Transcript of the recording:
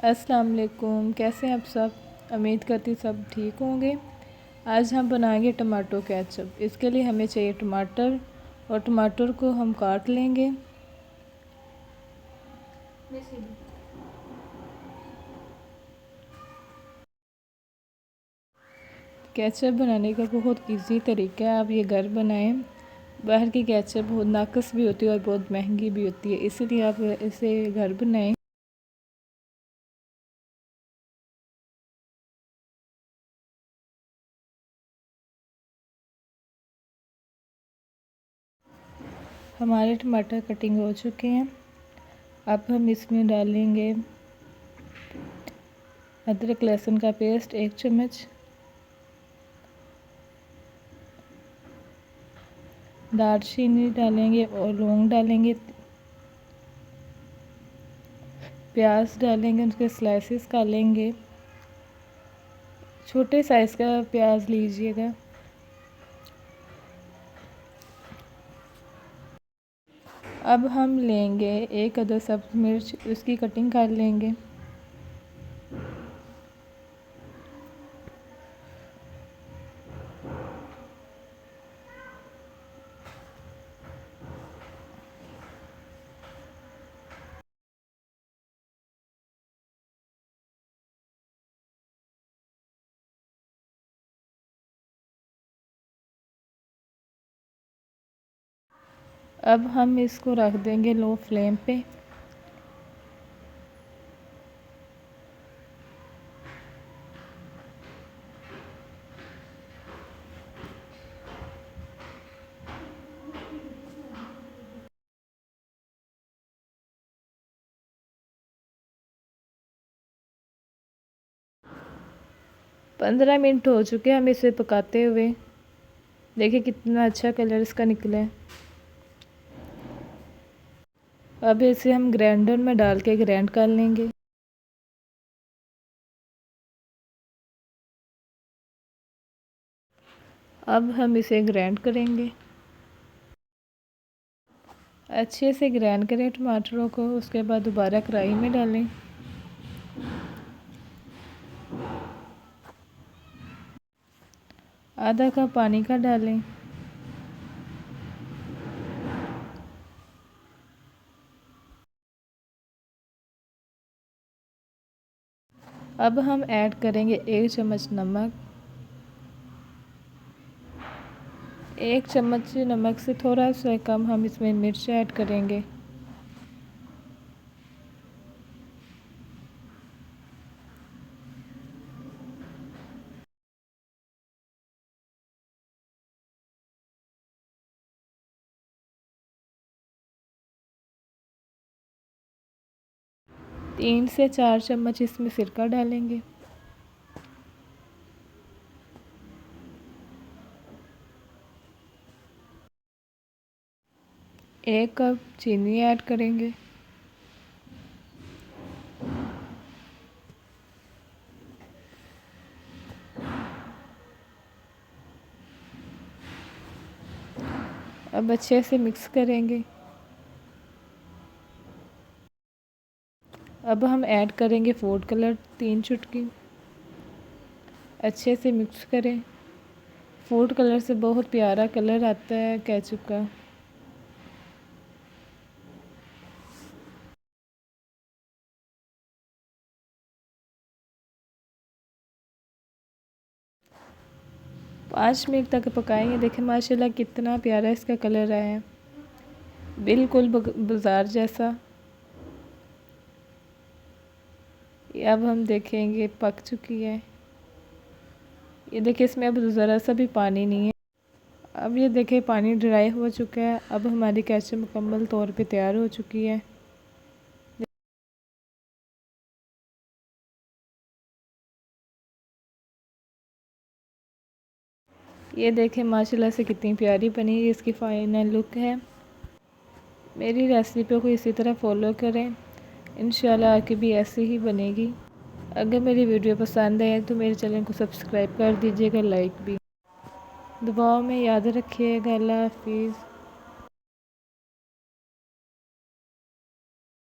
अस्सलाम वालेकुम। कैसे हैं आप सब? उम्मीद करती सब ठीक होंगे। आज हम बनाएंगे टमाटो केचप। इसके लिए हमें चाहिए टमाटर, और टमाटर को हम काट लेंगे। केचप बनाने का बहुत इजी तरीका है, आप ये घर बनाएं। बाहर की केचप बहुत नाकस भी होती है और बहुत महंगी भी होती है, इसीलिए आप इसे घर बनाएं। हमारे टमाटर कटिंग हो चुके हैं। अब हम इसमें डालेंगे अदरक लहसुन का पेस्ट 1 चम्मच, दालचीनी डालेंगे और लौंग डालेंगे, प्याज डालेंगे, उसके स्लाइसेस कर लेंगे। छोटे साइज़ का प्याज लीजिएगा। अब हम लेंगे 1 अदद सब्ज़ मिर्च, उसकी कटिंग कर लेंगे। अब हम इसको रख देंगे लो फ्लेम पे। पंद्रह मिनट हो चुके हैं हम इसे पकाते हुए। देखिए कितना अच्छा कलर इसका निकला है। अब इसे हम ग्राइंडर में डाल के ग्राइंड कर लेंगे। अब हम इसे ग्राइंड करेंगे। अच्छे से ग्राइंड करें टमाटरों को, उसके बाद दोबारा कढ़ाई में डालें। आधा कप पानी का डालें। अब हम ऐड करेंगे 1 चम्मच नमक। 1 चम्मच नमक से थोड़ा सा कम हम इसमें मिर्च ऐड करेंगे। तीन से 4 चम्मच इसमें सिरका डालेंगे। 1 कप चीनी ऐड करेंगे। अब अच्छे से मिक्स करेंगे। अब हम ऐड करेंगे फूड कलर 3 चुटकी। अच्छे से मिक्स करें। फूड कलर से बहुत प्यारा कलर आता है केचप का। पाँच मिनट तक पकाएंगे। देखें माशाल्लाह कितना प्यारा इसका कलर आया है, बिल्कुल बाज़ार जैसा। ये अब हम देखेंगे पक चुकी है। ये देखिए इसमें अब ज़रा सा भी पानी नहीं है। अब ये देखें पानी ड्राई हो चुका है। अब हमारी केचप मुकम्मल तौर पे तैयार हो चुकी है। ये देखें माशाल्लाह से कितनी प्यारी बनी। इसकी फ़ाइनल लुक है। मेरी रेसिपी को इसी तरह फॉलो करें, इंशाल्लाह आपकी भी ऐसी ही बनेगी। अगर मेरी वीडियो पसंद आए तो मेरे चैनल को सब्सक्राइब कर दीजिएगा, लाइक भी। दुआओं में याद रखिएगा। अल्लाह हाफिज़।